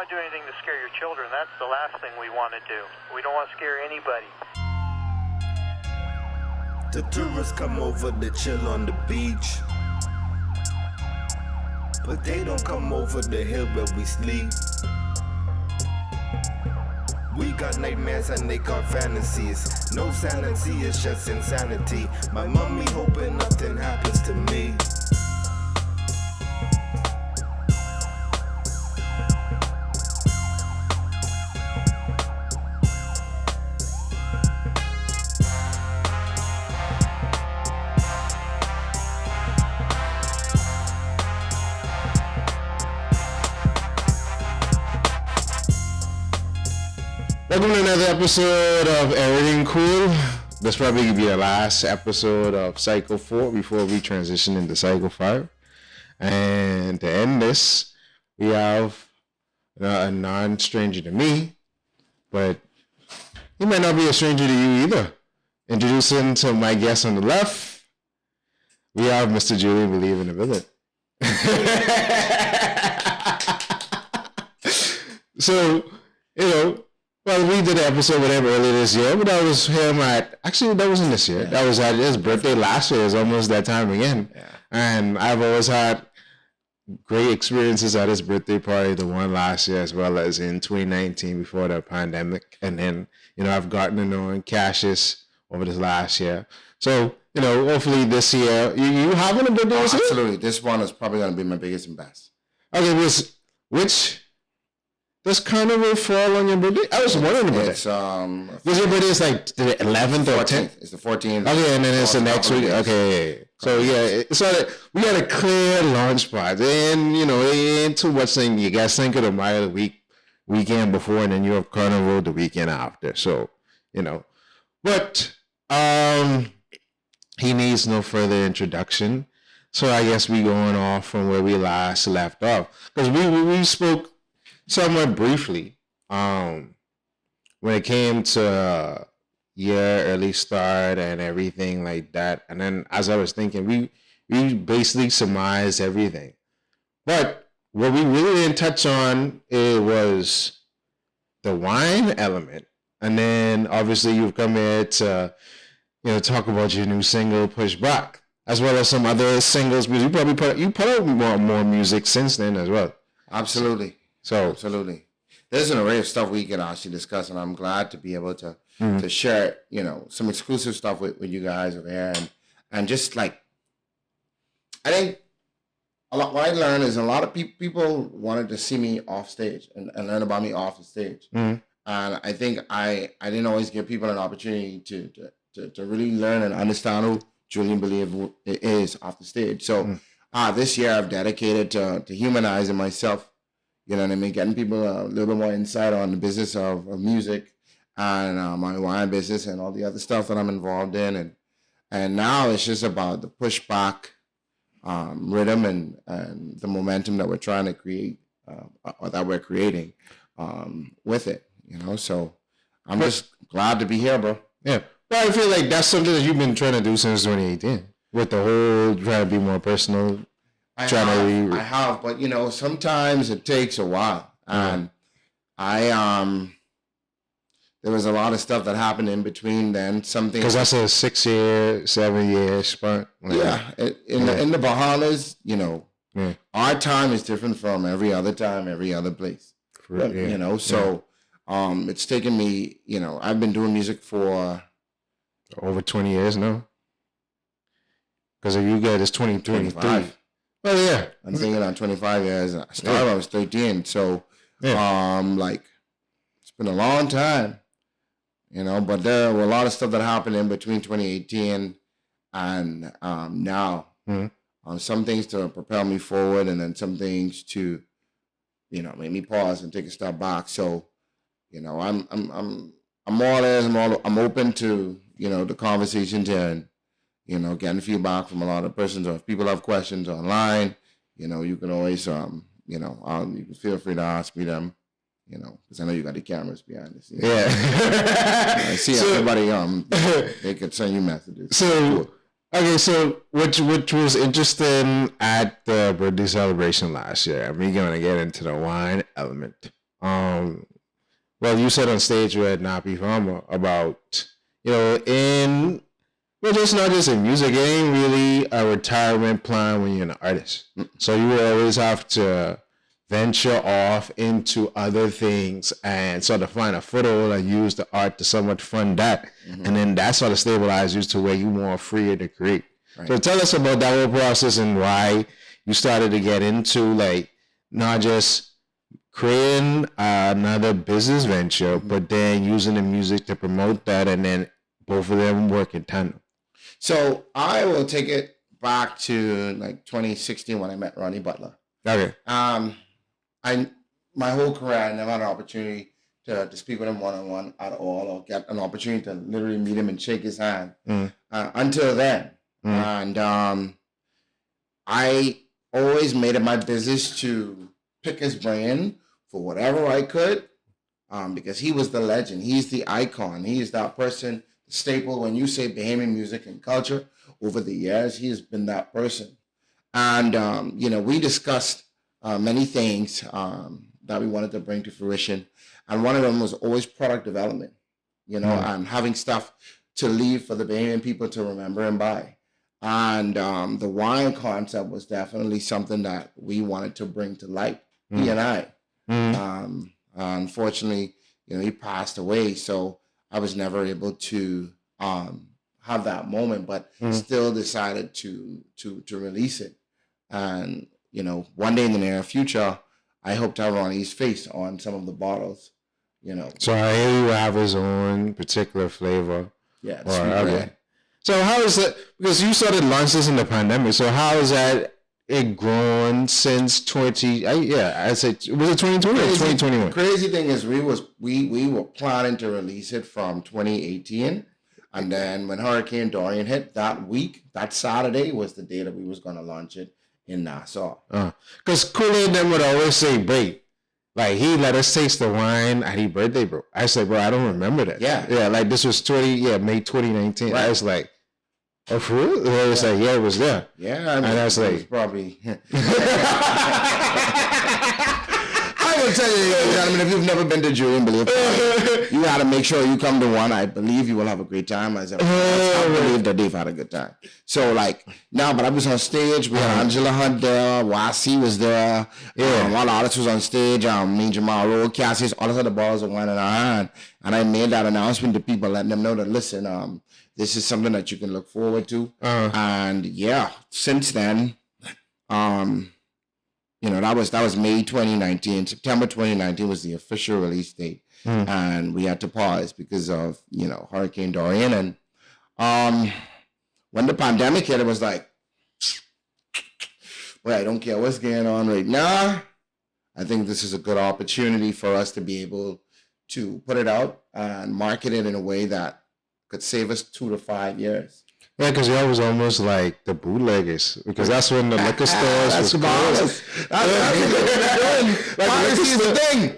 want to do anything to scare your children. That's the last thing we want to do. We don't want to scare anybody. The tourists come over to chill on the beach, but they don't come over the hill where we sleep. We got nightmares and they got fantasies. No sanity, it's just insanity. My mommy hoping nothing happens to me. Welcome to another episode of Erryting Kool. This will probably be the last episode of Cycle 4 before we transition into Cycle 5. And to end this, we have a non-stranger to me, but he might not be a stranger to you either. Introducing to my guest on the left, we have Mr. JulienBelieve in the building. So, well, we did an episode with him earlier this year, but that was him that wasn't this year. Yeah. That was at his birthday last year. It was almost that time again. Yeah. And I've always had great experiences at his birthday party, the one last year as well as in 2019 before the pandemic. And then, I've gotten to know Cassius over this last year. So, hopefully this year, you having a birthday this year? Absolutely. This one is probably going to be my biggest and best. Okay, which... Does Carnival fall on your birthday? I was wondering about it. Was your birthday is like the 11th or 10th? It's the 14th. Okay, and then it's the next week. Okay. So, yeah. So, we got a clear launch spot. And, ain't too much thing. You got Cinco de Mayo the weekend before, and then you have Carnival the weekend after. So, But, he needs no further introduction. So, I guess we going off from where we last left off. Because we spoke somewhat briefly, when it came to your early start and everything like that. And then as I was thinking, we basically surmised everything. But what we really didn't touch on, it was the wine element. And then obviously you've come here to, talk about your new single, Push Back, as well as some other singles, because you put out more music since then as well. Absolutely. Absolutely. There's an array of stuff we can actually discuss, and I'm glad to be able to to share, some exclusive stuff with you guys over here. And just like, I think what I learned is a lot of people wanted to see me off stage and learn about me off the stage. Mm-hmm. And I think I didn't always give people an opportunity to really learn and understand who JulienBelieve is off the stage. So this year I've dedicated to humanizing myself. You know what I mean? Getting people a little bit more insight on the business of music and my wine business and all the other stuff that I'm involved in. And now it's just about the pushback rhythm and the momentum that we're trying to create or that we're creating with it, So I'm just glad to be here, bro. Yeah. Well, I feel like that's something that you've been trying to do since 2018 with the whole trying to be more personal. I have, but sometimes it takes a while, and there was a lot of stuff that happened in between. Then something because that's a 6-year, 7-year sprint. In the Bahamas, our time is different from every other time, every other place. So it's taken me. I've been doing music for over 20 years now. Because if you get it's 2023. Oh yeah, I'm thinking on 25 years. I started when I was 13, so it's been a long time, But there were a lot of stuff that happened in between 2018 and now. Mm-hmm. Some things to propel me forward, and then some things to, make me pause and take a step back. So, I'm more or less I'm open to the conversations and. Getting feedback from a lot of persons, or if people have questions online, you can always, you can feel free to ask me them, because I know you got the cameras behind the scenes. Yeah. I see everybody, they could send you messages. So, okay, so which was interesting at the birthday celebration last year, and we're going to get into the wine element. Well, you said on stage with Nappy Farmer about, just not just in music, it ain't really a retirement plan when you're an artist. So you always have to venture off into other things and sort of find a foothold and use the art to somewhat fund that. And then that sort of stabilizes you to where you're more freer to create. Right. So tell us about that whole process and why you started to get into not just creating another business venture, but then using the music to promote that, and then both of them work in tandem. So I will take it back to 2016 when I met Ronnie Butler. Okay. My whole career, I never had an opportunity to speak with him one-on-one at all, or get an opportunity to literally meet him and shake his hand until then. And I always made it my business to pick his brain for whatever I could, because he was the legend. He's the icon. He is that person, the staple. When you say Bahamian music and culture, over the years, he has been that person. And, we discussed many things that we wanted to bring to fruition. And one of them was always product development, and having stuff to leave for the Bahamian people to remember and buy. And the wine concept was definitely something that we wanted to bring to light, he and I. Unfortunately, he passed away, so I was never able to have that moment, but still decided to release it. And one day in the near future, I hope to have Ronnie's face on some of the bottles. So I hear you have his own particular flavor. Yeah. Okay. So how is it? Because you started launch this in the pandemic. So how is that it grown since 20? I said, was it 2020 or 2021? Crazy thing is, we were planning to release it from 2018, and then when Hurricane Dorian hit that week, that Saturday was the day that we was gonna launch it in Nassau. Because Kool and them would always say, "Break." He let us taste the wine at his birthday, bro. I said, bro, I don't remember that. Yeah. This was May 2019. Right. I was like, oh, for real? It was it was there. Yeah, I mean, and I was like, it was probably. I will tell you, ladies and gentlemen, if you've never been to Julienbelieve, you got to make sure you come to one. I believe you will have a great time. I believe that they've had a good time. So, but I was on stage. We had Angela Hunt there. Wasi was there. Yeah, one artist was on stage. Me, Jamal Rowe, Cassius, all of the balls of wine in our hand. And I made that announcement to people, letting them know that, listen, this is something that you can look forward to. And since then, that was May 2019. September 2019 was the official release date. And we had to pause because of, Hurricane Dorian. And when the pandemic hit, it was like, well, I don't care what's going on right now. I think this is a good opportunity for us to be able to put it out and market it in a way that could save us 2 to 5 years. Yeah, because y'all was almost like the bootleggers, because that's when the liquor stores was closed.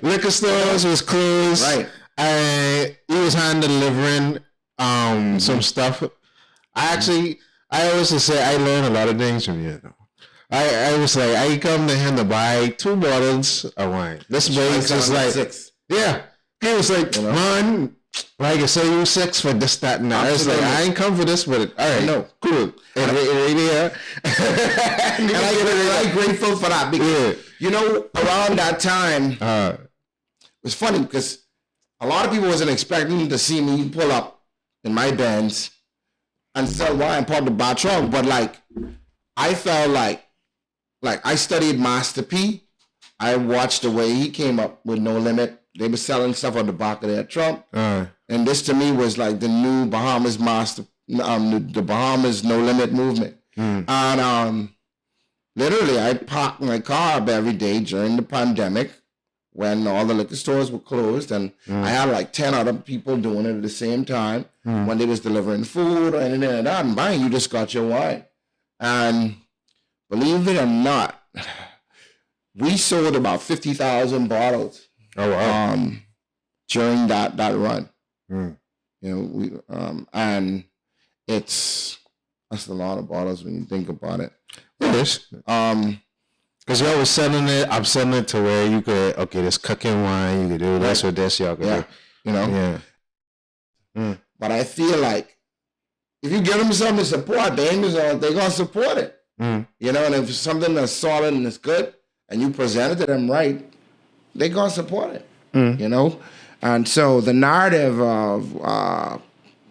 Liquor stores was closed. Right. And he was hand delivering some stuff. I always say I learned a lot of things from you. I was like, I come to him to buy 2 bottles of wine. This makes just like 6. Yeah. He was like, man, I can sell you 6 for this, that, and that. I was like, I ain't come for this, but all right, no, cool. And I get grateful for that because around that time, it was funny because a lot of people wasn't expecting to see me pull up in my Benz and sell wine, part of the bar trunk, but I felt like I studied Master P. I watched the way he came up with No Limit. They were selling stuff on the back of their trunk. And this to me was like the new Bahamas the Bahamas No Limit movement. And literally I parked my car up every day during the pandemic when all the liquor stores were closed. And I had 10 other people doing it at the same time when they was delivering food or anything like that. And bang, you just got your wine. And believe it or not, we sold about 50,000 bottles. Oh wow! During that run, we and that's a lot of bottles when you think about it. It is. Because y'all was selling it, I'm selling it to where you could, okay, this cooking wine, you could do this or this, y'all could do. You know? Yeah. But I feel like if you give them something to support, they're going to support it. You know, and if it's something that's solid and it's good, and you present it to them right, they're going to support it. You know? And so the narrative of,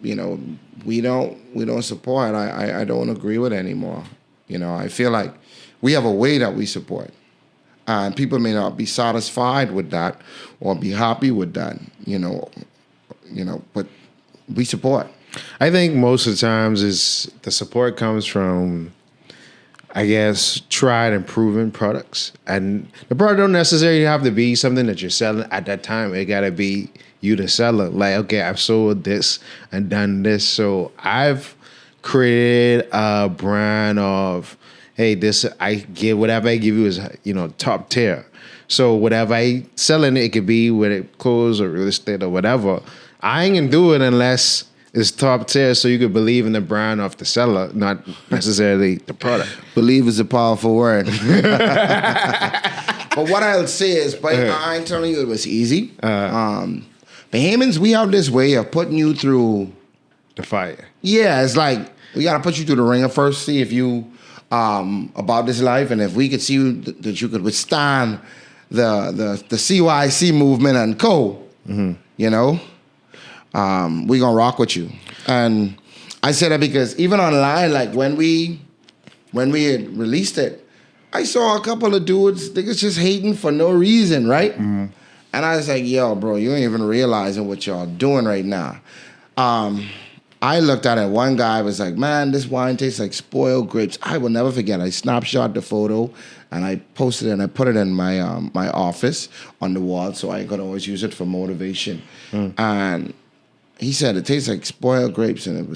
you know, we don't support, I don't agree with it anymore. You know, I feel like we have a way that we support. And people may not be satisfied with that or be happy with that, you know, but we support. I think most of the times is the support comes from, I guess, tried and proven products. And the product don't necessarily have to be something that you're selling at that time. It got to be you the seller. Like, okay, I've sold this and done this. So I've created a brand of, hey, this, I give, whatever I give you is, you know, top tier. So whatever I selling, it could be with it clothes or real estate or whatever. I ain't gonna do it unless it's top tier, so you could believe in the brand of the seller, not necessarily the product. Believe is a powerful word. But what I'll say is, but I ain't telling you it was easy. Bahamians, we have this way of putting you through The fire. Yeah, it's like we gotta put you through the ringer first, see if you about this life, and if we could see that you could withstand the CYC movement and co. You know. We gonna rock with you. And I say that because even online, like when we had released it, I saw a couple of dudes, they was just hating for no reason, right? And I was like, yo, bro, you ain't even realizing what y'all doing right now. I looked at it, one guy was like, man, this wine tastes like spoiled grapes. I will never forget. I snapshot the photo and I posted it and I put it in my my office on the wall so I could always use it for motivation. And he said it tastes like spoiled grapes, and it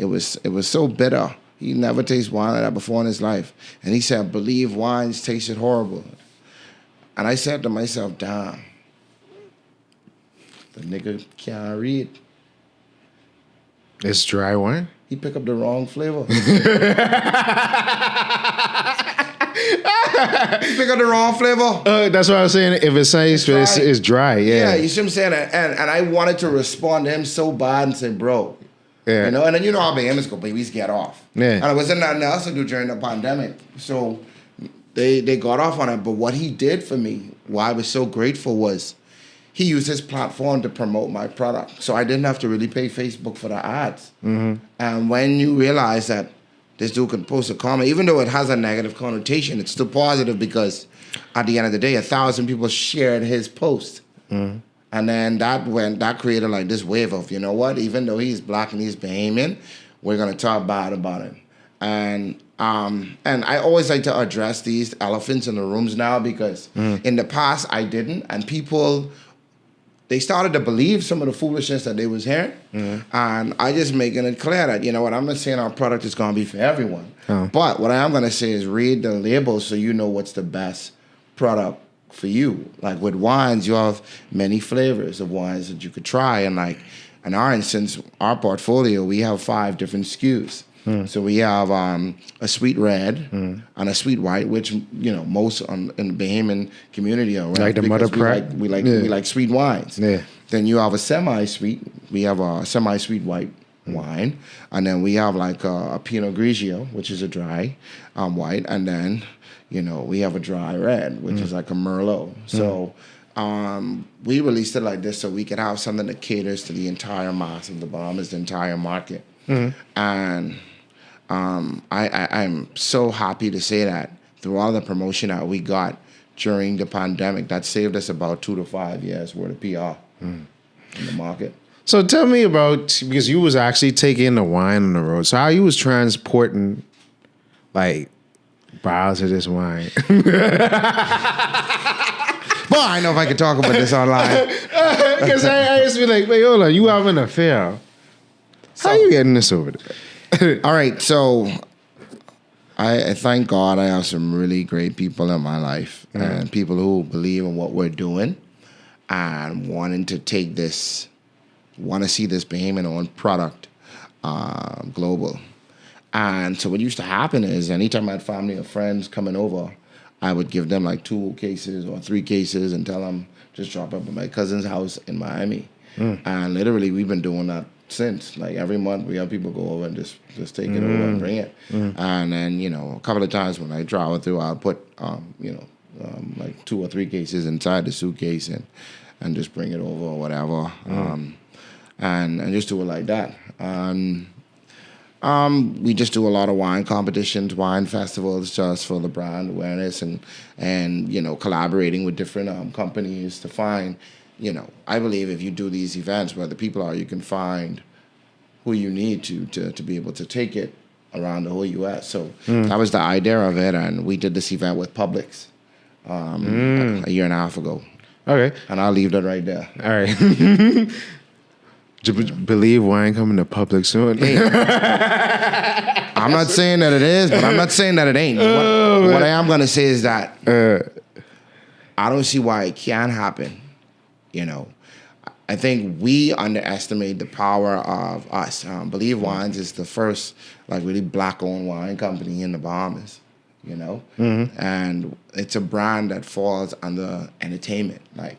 was so bitter. He never tasted wine like that before in his life. And he said, believe wines tasted horrible. And I said to myself, damn, the nigga can't read. It's dry wine? He picked up the wrong flavor. He picked up the wrong flavor. That's what I was saying. If it says it's dry, Yeah, you see what I'm saying? And I wanted to respond to him so bad and say, bro. Yeah. You know, and then you know how Bahamians go, babies get off. Yeah. And it wasn't nothing else to do during the pandemic. So they got off on it. But what he did for me, why I was so grateful, was he used his platform to promote my product. So I didn't have to really pay Facebook for the ads. And when you realize that this dude can post a comment, even though it has a negative connotation, it's still positive because at the end of the day, 1,000 people shared his post. And then that created like this wave of, you know what, even though he's black and he's Bahamian, we're gonna talk bad about him. And I always like to address these elephants in the rooms now because in the past I didn't, and people, they started to believe some of the foolishness that they was hearing. And I just making it clear that, you know what, I'm not saying our product is going to be for everyone. But what I am going to say is read the labels so you know what's the best product for you. Like with wines, you have many flavors of wines that you could try. And like in our instance, our portfolio, we have 5 different SKUs. So we have a sweet red and a sweet white, which, you know, most in the Bahamian community are like the mother pride. We like sweet wines. Then you have a semi-sweet. We have a semi-sweet white wine, and then we have like a Pinot Grigio, which is a dry white, and then, you know, we have a dry red, which is like a Merlot. So we released it like this so we could have something that caters to the entire mass of the Bahamas, the entire market. And I'm so happy to say that through all the promotion that we got during the pandemic, that saved us about 2 to 5 years worth of PR in the market. So tell me about, because you was actually taking the wine on the road, so how you was transporting like bottles of this wine? Well, I know if I could talk about this online. Because I used to be like, wait, hold on, you have an affair. How are you getting this over there? All right, so I thank God I have some really great people in my life and people who believe in what we're doing and wanting to take this, want to see this Bahamian-owned product global. And so what used to happen is anytime I had family or friends coming over, I would give them like 2 cases or 3 cases and tell them just drop up at my cousin's house in Miami. And literally we've been doing that since. Like every month we have people go over and just take it over and bring it. And then, you know, a couple of times when I travel through, I'll put, like 2 or 3 cases inside the suitcase and just bring it over or whatever. And just do it like that. We just do a lot of wine competitions, wine festivals, just for the brand awareness and you know, collaborating with different companies to find, you know, I believe if you do these events where the people are, you can find who you need to be able to take it around the whole U.S. So that was the idea of it, and we did this event with Publix a year and a half ago. Okay. And I'll leave that right there. All right. Believe wine coming to Publix soon. Hey. I'm not saying that it is, but I'm not saying that it ain't. What I am going to say is that I don't see why it can't happen. You know, I think we underestimate the power of us. Believe Wines is the first, like, really black-owned wine company in the Bahamas, you know? And it's a brand that falls under entertainment. Like,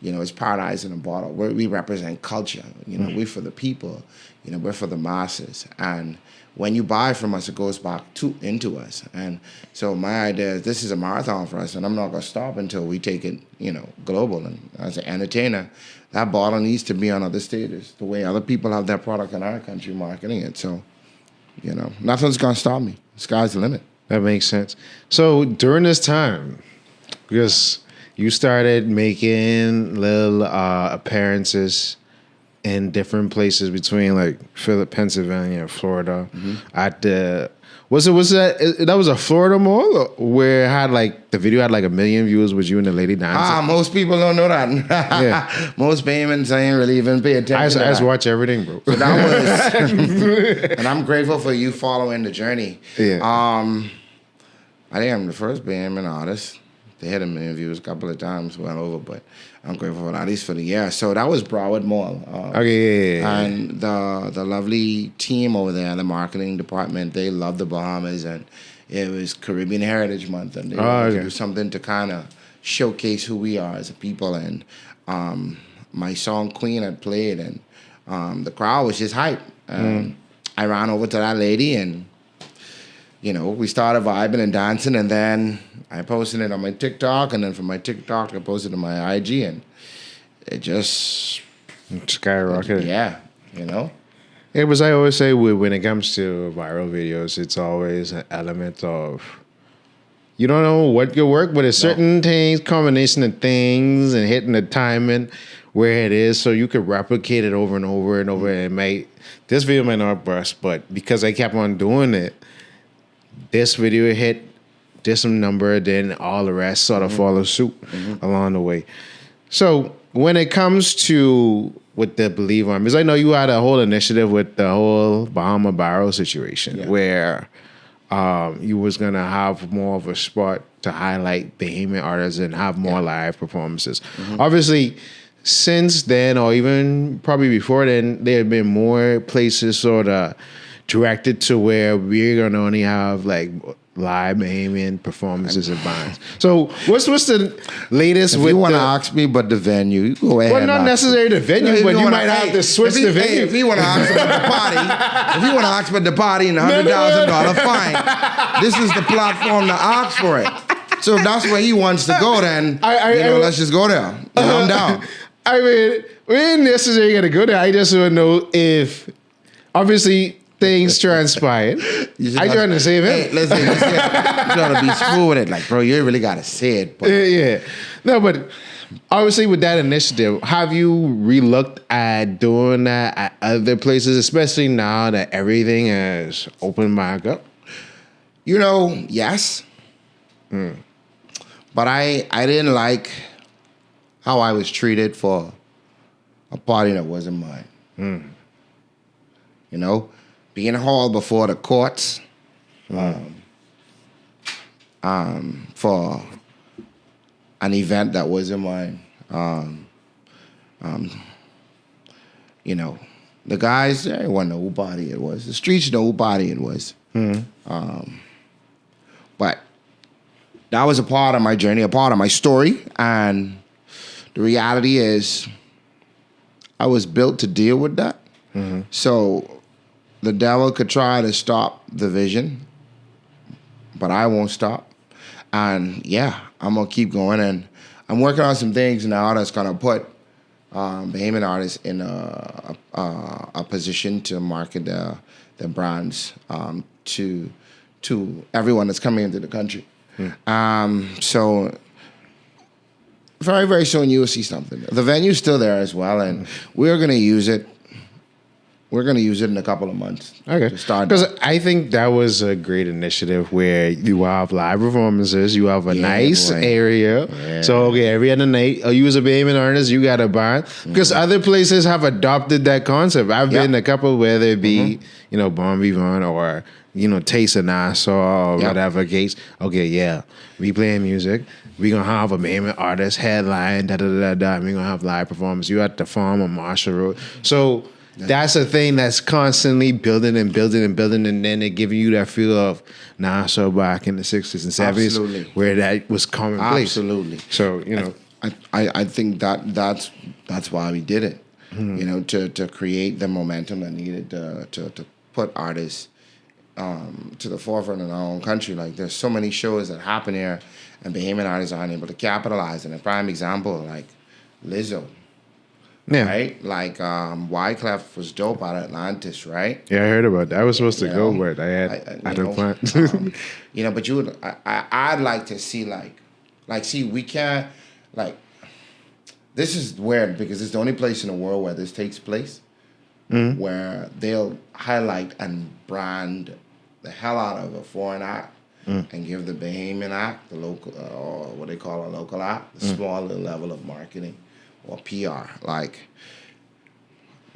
you know, it's paradise in a bottle. We represent culture. You know, we're for the people. You know, we're for the masses. And when you buy from us, it goes back into us. And so my idea is this is a marathon for us, and I'm not going to stop until we take it, you know, global. And as an entertainer, that bottle needs to be on other stages, the way other people have their product in our country marketing it. So, you know, nothing's going to stop me. The sky's the limit. That makes sense. So during this time, because you started making little appearances in different places between like Pennsylvania and Florida. At the was that was a Florida mall where it had like the video had like 1 million views with you and the lady dancing? Most people don't know that. Yeah. Most payments I ain't really even pay attention. I just watch everything, bro. So that was, and I'm grateful for you following the journey. Yeah. I think I'm the first Bahamian artist. They had 1 million views a couple of times, went over, but I'm grateful for that, at least for the year. So that was Broward Mall. Okay, yeah. And the lovely team over there, the marketing department, they love the Bahamas, and it was Caribbean Heritage Month, and they wanted to do something to kind of showcase who we are as a people. And my song Queen had played, and the crowd was just hype. I ran over to that lady, and you know, we started vibing and dancing, and then I posted it on my TikTok, and then from my TikTok, I posted it on my IG, and it just skyrocketed. Yeah, you know. It was, I always say, when it comes to viral videos, it's always an element of you don't know what could work, but it's certain things, combination of things, and hitting the timing where it is, so you could replicate it over and over and over. And this video might not bust, but because I kept on doing it, this video hit this number, then all the rest sort of follow suit along the way. So when it comes to with the Believe on, because I know you had a whole initiative with the whole Bahama Barrel situation where you was gonna have more of a spot to highlight Bahamian artists and have more live performances. Obviously, since then, or even probably before then, there have been more places sort of directed to where we're gonna only have like live Bahamian performances and bands. So what's the latest? If with you want to ask me about the venue, you go ahead. Well, not necessarily the venue, but you might have to switch the venue. If you want to ask about the party, if you want to ask about the party and $100,000 fine, this is the platform to ask for it. So if that's where he wants to go, then let's just go there. I'm down. I mean, we ain't necessarily gonna go there. I just want to know if, obviously, things transpired. I trying to save it. Hey, listen, you gotta be smooth with it. Like, bro, you really gotta say it. But. Yeah. No, but obviously with that initiative, have you relooked at doing that at other places, especially now that everything is open back up? You know, yes. But I didn't like how I was treated for a party that wasn't mine. You know? Being hauled before the courts for an event that wasn't mine. You know, the guys, everyone know who party it was. The streets know who party it was. But that was a part of my journey, a part of my story. And the reality is I was built to deal with that. Mm-hmm. So the devil could try to stop the vision, but I won't stop. And yeah, I'm going to keep going. And I'm working on some things now that's going to put Bahamian artists in a position to market their brands to everyone that's coming into the country. So very, very soon you will see something. The venue's still there as well, and we're going to use it. We're going to use it in a couple of months. Okay. Because I think that was a great initiative where you have live performances, you have a nice area. Yeah. So, okay, every other night, you as a Bahamian artist, you got a bar. Because other places have adopted that concept. I've been a couple, whether it be, Bon Vivant or, Taste of Nassau or whatever case. Okay, we playing music. We're going to have a Bahamian artist headline, da-da-da-da. We're going to have live performance. You at the farm on Marshall Road. So that's a thing that's constantly building and building and building, and then it giving you that feel of Nassau back in the 60s and 70s where that was commonplace. Absolutely. So, I think that's why we did it, to create the momentum that needed to put artists to the forefront in our own country. Like, there's so many shows that happen here, and Bahamian artists aren't able to capitalize. And a prime example, like Lizzo. Yeah. Right? Like, Wyclef was dope out of Atlantis, right? Yeah, I heard about that. I was supposed to go, but I had no plan. But you would, I'd like to see, we can't, this is weird because it's the only place in the world where this takes place, where they'll highlight and brand the hell out of a foreign act and give the Bahamian act, the local, or what they call a local act, the smaller level of marketing or PR.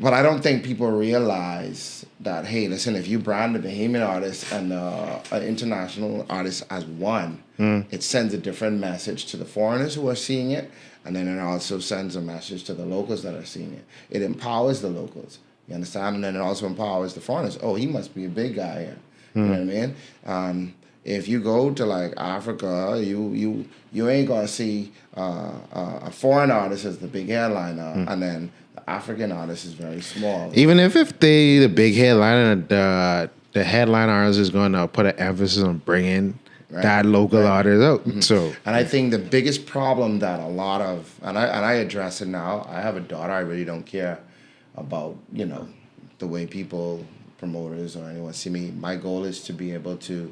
But I don't think people realize that, hey, listen, if you brand the Bahamian artist and an international artist as one, it sends a different message to the foreigners who are seeing it, and then it also sends a message to the locals that are seeing it. It empowers the locals, you understand? And then it also empowers the foreigners. Oh, he must be a big guy here. You know what I mean? If you go to Africa, you ain't gonna see a foreign artist as the big headliner, and then the African artist is very small. Even if the big headliner, the headline artist is gonna put an emphasis on bringing that local artist out. So, and I think the biggest problem that a lot of and I address it now. I have a daughter. I really don't care about the way people, promoters or anyone see me. My goal is to be able to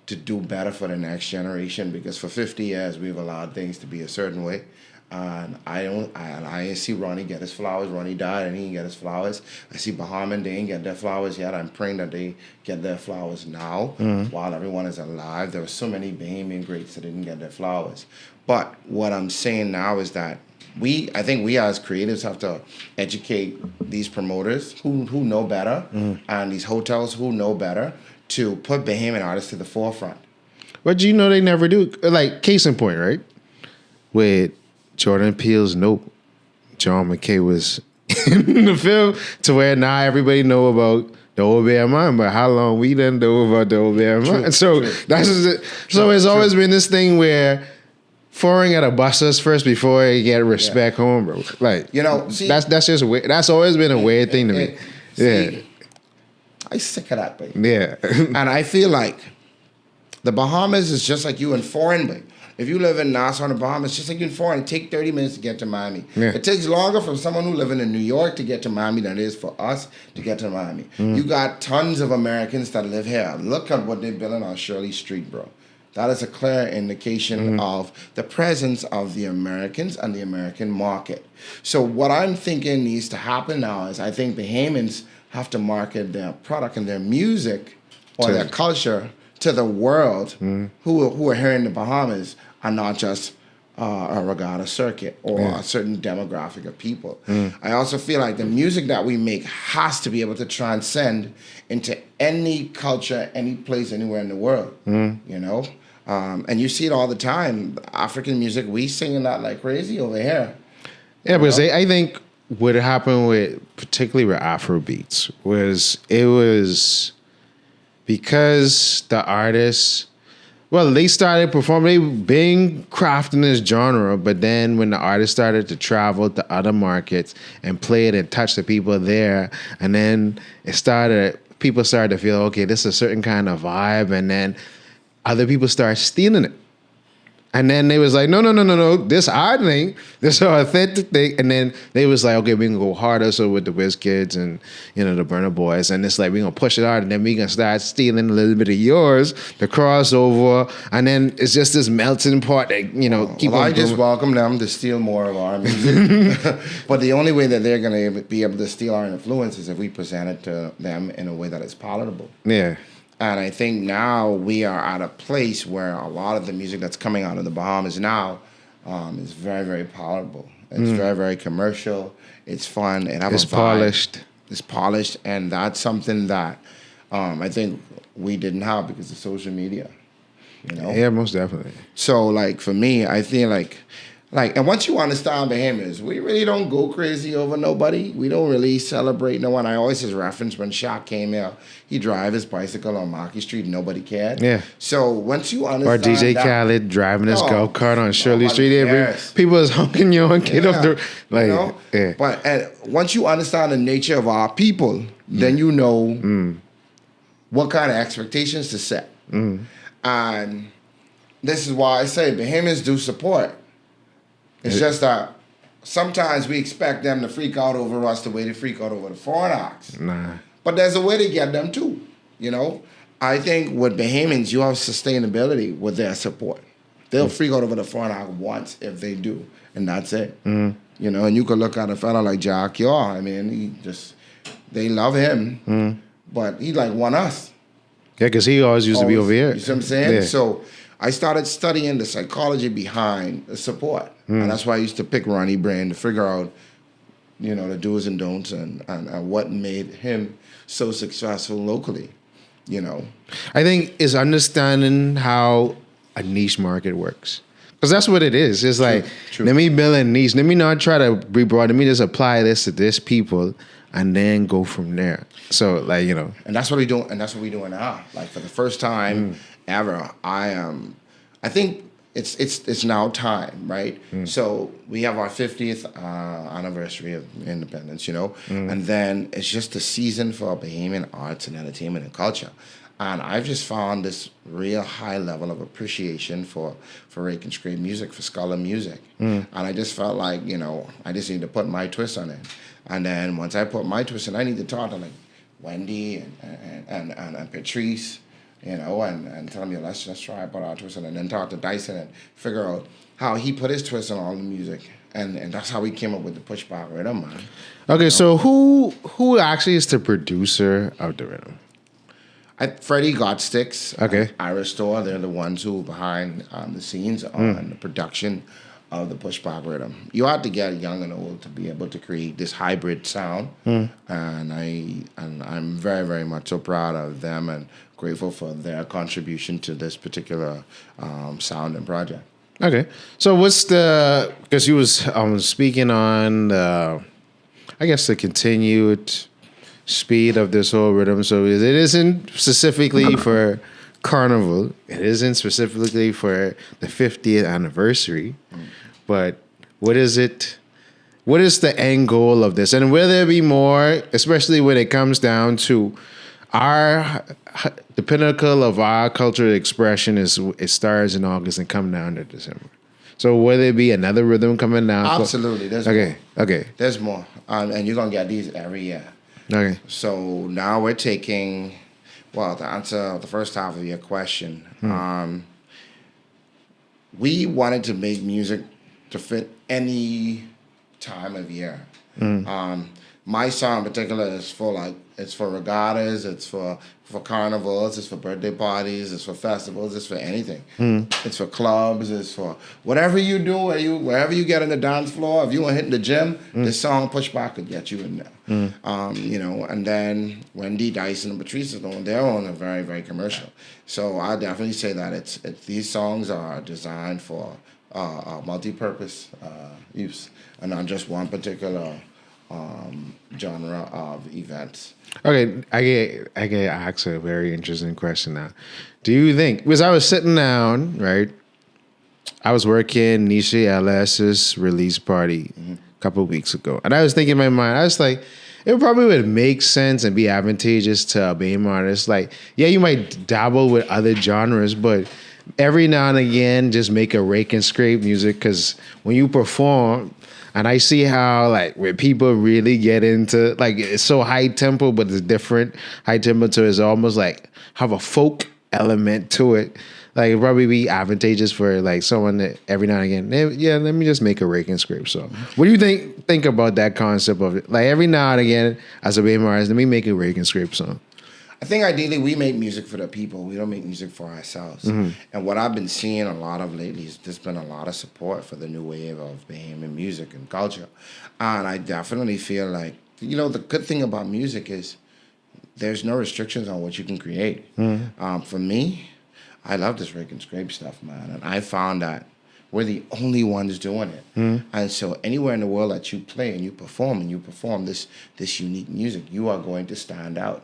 do better for the next generation, because for 50 years we've allowed things to be a certain way, and I see Ronnie get his flowers. Ronnie died and he didn't get his flowers. I see Bahamian, they didn't get their flowers yet. I'm praying that they get their flowers now while everyone is alive. There were so many Bahamian greats that didn't get their flowers. But what I'm saying now is that I think we as creatives have to educate these promoters who know better and these hotels who know better to put Bahamian artists to the forefront. But they never do. Like, case in point, right? With Jordan Peele's Nope, John McKay was in the film, to where now everybody know about the Old Bear Mine, but how long we didn't know about the Old Bear Mine. So that's just it. So it's always been this thing where foreign gotta bust us first before they get respect home, bro. Like, see, that's just weird. That's always been a weird thing to me. See, I'm sick of that, baby. Yeah. And I feel like the Bahamas is just like you in foreign, baby. If you live in Nassau in the Bahamas, it's just like you in foreign. It takes 30 minutes to get to Miami. Yeah. It takes longer for someone who living in New York to get to Miami than it is for us to get to Miami. You got tons of Americans that live here. Look at what they're building on Shirley Street, bro. That is a clear indication of the presence of the Americans and the American market. So what I'm thinking needs to happen now is I think Bahamians have to market their product and their music or their culture to the world who are here in the Bahamas and not just a regatta circuit or a certain demographic of people. I also feel like the music that we make has to be able to transcend into any culture, any place, anywhere in the world, and you see it all the time. African music, we singing that like crazy over here. Yeah, because I think what happened particularly with Afro beats was because the artists Well, they started performing, they been crafting this genre, but then when the artists started to travel to other markets and play it and touch the people there, and then people started to feel, okay, this is a certain kind of vibe, and then other people started stealing it. And then they was like, no, this our thing, this our authentic thing. And then they was like, okay, we can go harder. So with the WizKids and, the Burna Boys, and it's like, we gonna push it hard, and then we gonna start stealing a little bit of yours, the crossover, and then it's just this melting pot that, keep on I just welcome them to steal more of our music. But the only way that they're gonna be able to steal our influence is if we present it to them in a way that is palatable. Yeah. And I think now we are at a place where a lot of the music that's coming out of the Bahamas now is very, very palatable. It's very, very commercial. It's fun. It's polished. It's polished, and that's something that I think we didn't have because of social media. Yeah, most definitely. So, like, for me, I feel like, and once you understand Bahamians, we really don't go crazy over nobody. We don't really celebrate no one. I always just reference when Shaq came here, he drive his bicycle on Market Street, nobody cared. Yeah. So once you understand or DJ that, Khaled driving his go-kart on Shirley Street. Cares. People is honking you and kid off the Yeah. But once you understand the nature of our people, then you know what kind of expectations to set. And this is why I say Bahamians do support. It's just that sometimes we expect them to freak out over us the way they freak out over the foreign acts. Nah. But there's a way to get them too, I think with Bahamians, you have sustainability with their support. They'll freak out over the foreign act once if they do, and that's it. And you could look at a fella like Jack Yaw. I mean, they love him, but he won us. Yeah, because he always used to be over here. You see what I'm saying? Yeah. So I started studying the psychology behind the support. And that's why I used to pick Ronnie Brain to figure out, the do's and don'ts and what made him so successful locally, I think it's understanding how a niche market works. Because that's what it is. It's like, let me build a niche. Let me not try to be broad. Let me just apply this to this people and then go from there. So, And that's what we do. And that's what we're doing now. Like, for the first time ever, I think it's now time, right? So we have our 50th anniversary of independence, and then it's just a season for Bahamian arts and entertainment and culture. And I've just found this real high level of appreciation for rake and scrape music, for scholar music. And I just felt like, I just need to put my twist on it. And then once I put my twist in, I need to talk to Wendy and Patrice, and tell me, let's try put our twist in, and then talk to Dyson and figure out how he put his twist on all the music. And that's how we came up with the pushback rhythm, man. Okay, so who actually is the producer of the rhythm? Freddie Godsticks, okay, Aristor, they're the ones who are behind the scenes on the production of the pushback rhythm. You have to get young and old to be able to create this hybrid sound, and I'm very, very much so proud of them and grateful for their contribution to this particular sound and project. Okay, so what's because you was speaking on the continued speed of this whole rhythm. So it isn't specifically for Carnival. It isn't specifically for the 50th anniversary. But what is it? What is the end goal of this? And will there be more, especially when it comes down to the pinnacle of our cultural expression it starts in August and comes down to December. So will there be another rhythm coming down? Absolutely. There's more. Okay. There's more. And you're going to get these every year. Okay. So now we're taking, to answer the first half of your question, we wanted to make music to fit any time of year. My song in particular is it's for regattas, it's for carnivals, it's for birthday parties, it's for festivals, it's for anything. It's for clubs, it's for whatever you do, wherever you get in the dance floor. If you want to hit the gym, this song Pushback could get you in there. And then Wendy, Dyson, and Patrice they're on a very, very commercial. So I definitely say that these songs are designed for multi-purpose use and not just one particular genre of events. Okay, I get asked a very interesting question now. Do you think, because I was sitting down, right? I was working Nisha LS's release party a couple of weeks ago, and I was thinking in my mind, I was like, it probably would make sense and be advantageous to a BAME artist. Like, yeah, you might dabble with other genres, but every now and again, just make a rake and scrape music, because when you perform, and I see how like where people really get into, like, it's so high tempo, but it's different. High tempo to it's almost like have a folk element to it. Like it'd probably be advantageous for like someone that every now and again, yeah, let me just make a rake and scrape song. What do you think about that concept of it? Like every now and again, as a BAME artist, let me make a rake and scrape song. I think ideally we make music for the people. We don't make music for ourselves. And what I've been seeing a lot of lately is there's been a lot of support for the new wave of BAME and music and culture. And I definitely feel like, the good thing about music is there's no restrictions on what you can create. For me, I love this rake and scrape stuff, man. And I found that we're the only ones doing it. And so anywhere in the world that you play and you perform this unique music, you are going to stand out.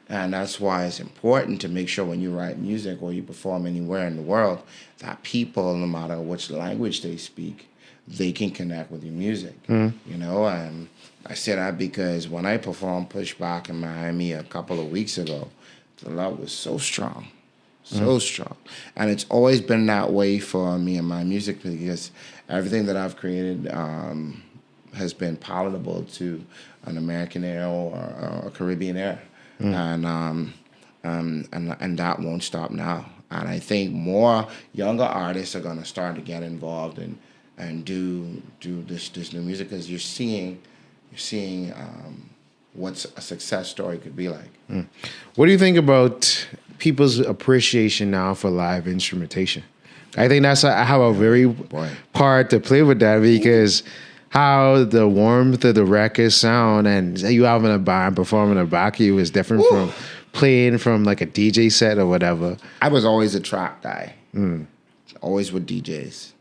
And that's why it's important to make sure when you write music or you perform anywhere in the world that people, no matter which language they speak, they can connect with your music. And I say that because when I performed Pushback in Miami a couple of weeks ago, the love was so strong. So strong. And it's always been that way for me and my music, because everything that I've created has been palatable to an American ear or a Caribbean ear. And that won't stop now. And I think more younger artists are gonna start to get involved and do this new music, because you're seeing what a success story could be like. What do you think about people's appreciation now for live instrumentation? I think I have a very part to play with that, because how the warmth of the record sound and you having a band performing a back you is different from playing from like a DJ set or whatever. I was always a track guy, always with DJs.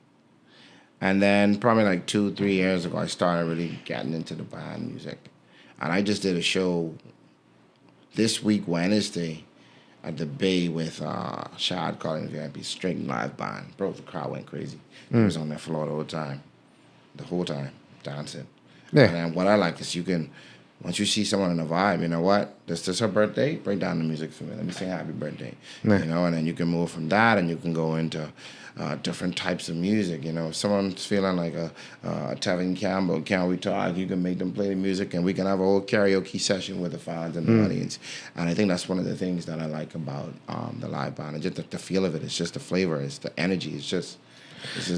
And then probably like 2-3 years ago, I started really getting into the band music. And I just did a show this week, Wednesday, at the Bay with Shad calling VIP, straight live band. Bro, the crowd went crazy. He was on that floor the whole time, dancing. Yeah. And then what I like is once you see someone in a vibe, you know what? This is her birthday, break down the music for me. Let me sing happy birthday. Yeah. And then you can move from that and you can go into different types of music. If someone's feeling like a Tevin Campbell, Can We Talk, you can make them play the music and we can have a whole karaoke session with the fans and the audience. And I think that's one of the things that I like about the live band. It's just the feel of it. It's just the flavor. It's the energy. It's just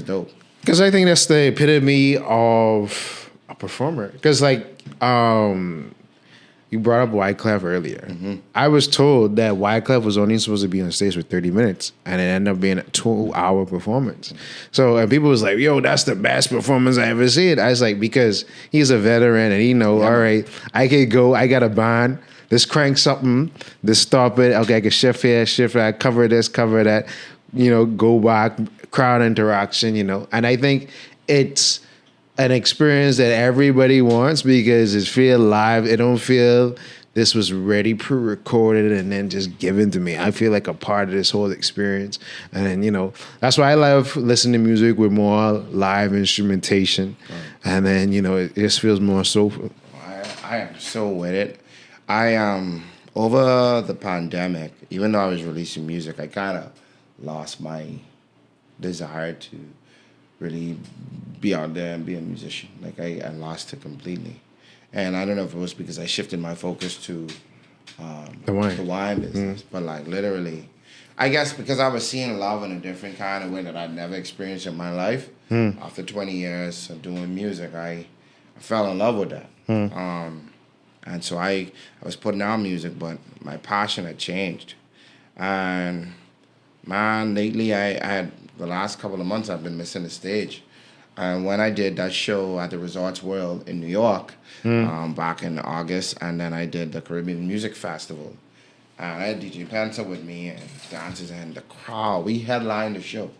dope. Because I think that's the epitome of a performer. Because you brought up Wyclef earlier. I was told that Wyclef was only supposed to be on stage for 30 minutes, and it ended up being a 2-hour performance. So, and people was like, yo, that's the best performance I ever seen. I was like, because he's a veteran and he know, all right, I could go, I got a band, let's crank something, let's stop it, okay, I can shift here, shift that, cover this, cover that, go back, crowd interaction, and I think it's an experience that everybody wants because it feel live. It don't feel this was ready, pre-recorded, and then just given to me. I feel like a part of this whole experience. And then, that's why I love listening to music with more live instrumentation. And then, it just feels more soulful. I am so with it. Over the pandemic, even though I was releasing music, I kind of lost my desire to really be out there and be a musician. Like I lost it completely. And I don't know if it was because I shifted my focus to the wine business. But like literally, I guess because I was seeing love in a different kind of way that I'd never experienced in my life. After 20 years of doing music, I fell in love with that. And so I was putting out music, but my passion had changed. And man, lately I had the last couple of months I've been missing the stage. And when I did that show at the Resorts World in New York back in August, and then I did the Caribbean Music Festival, and I had DJ Pencil with me and dancers and the crowd. We headlined the show,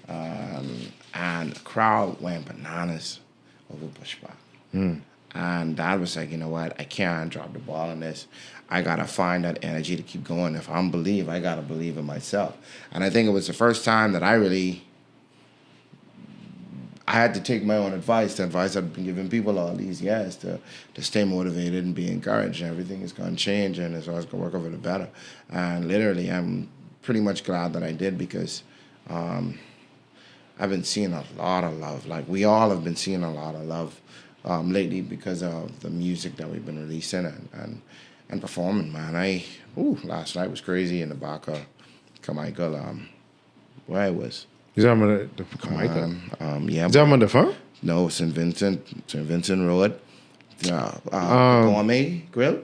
and the crowd went bananas over Pushback. And Dad was like, you know what? I can't drop the ball on this. I got to find that energy to keep going. If I'm believe, I got to believe in myself. And I think it was the first time that I had to take my own advice, the advice I've been giving people all these years to stay motivated and be encouraged. And everything is going to change and it's always going to work over the better. And literally, I'm pretty much glad that I did because I've been seeing a lot of love. Like we all have been seeing a lot of love lately because of the music that we've been releasing and performing, man. Last night was crazy in the back of Carmichael, where I was. You talking about the Carmichael? Yeah. You talking about the phone? No, St. Vincent Road. Gourmet Grill.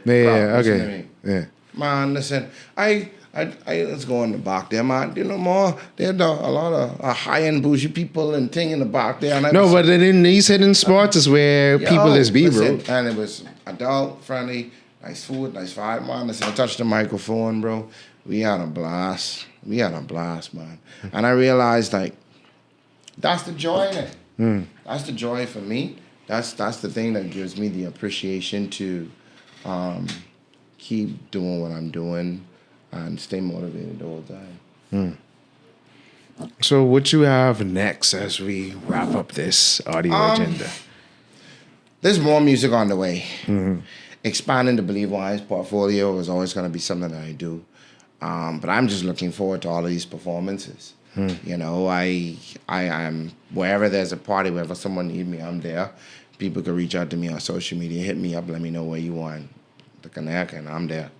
Yeah, okay. Yeah. Man, listen, I let's go in the back there, man. You know more. There's a lot of high-end bougie people and thing in the back there. And but then in these hidden spots is where people is be, bro. And it was adult friendly, nice food, nice vibe, man. Listen, I touched the microphone, bro. We had a blast. Man. And I realized, like, that's the joy in it. That's the joy for me. That's the thing that gives me the appreciation to keep doing what I'm doing and stay motivated the whole time. So what you have next as we wrap up this audio agenda? There's more music on the way. Expanding the Believe Wise portfolio is always going to be something that I do. But I'm just looking forward to all of these performances. You know, I am, wherever there's a party, wherever someone needs me, I'm there. People can reach out to me on social media, hit me up, let me know where you want to connect, and I'm there.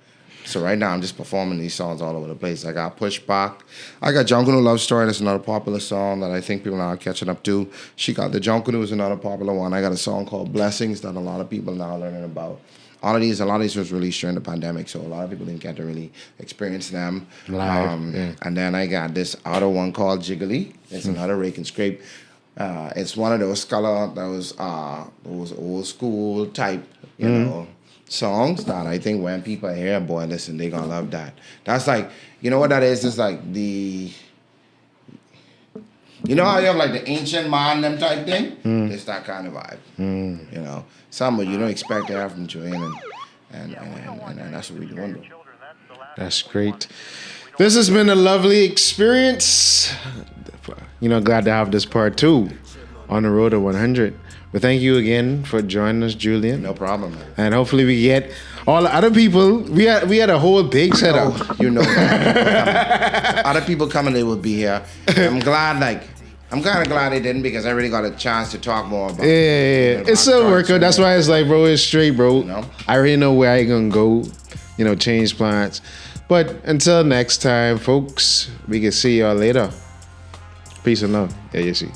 So right now, I'm just performing these songs all over the place. I got Pushback. I got Junkunu Love Story. That's another popular song that I think people are now catching up to. She Got the Junkunu is another popular one. I got a song called Blessings that a lot of people now are learning about. A lot of these was released during the pandemic, so a lot of people didn't get to really experience them. Live, yeah. And then I got this other one called Jiggly. It's another rake and scrape. It's one of those those old school type, you know, songs that I think when people hear, boy, listen, they gonna love that. That's like, you know what that is? It's like you know how you have like the ancient man, them type thing? It's that kind of vibe. You know, something you don't expect to have from Julien, and that's what we're doing, though. That's great. This has been a lovely experience. You know, glad to have this part 2 on the road to 100. But thank you again for joining us, Julien. No problem, man. And hopefully we get all the other people. We had a whole big setup. You know that. Other people coming, they will be here. I'm kind of glad they didn't because I really got a chance to talk more about it. It's a workout. That's why it's like, bro, it's straight, bro. You know? I already know where I gonna go, you know, change plans. But until next time, folks, we can see y'all later. Peace and love. Yeah, you see.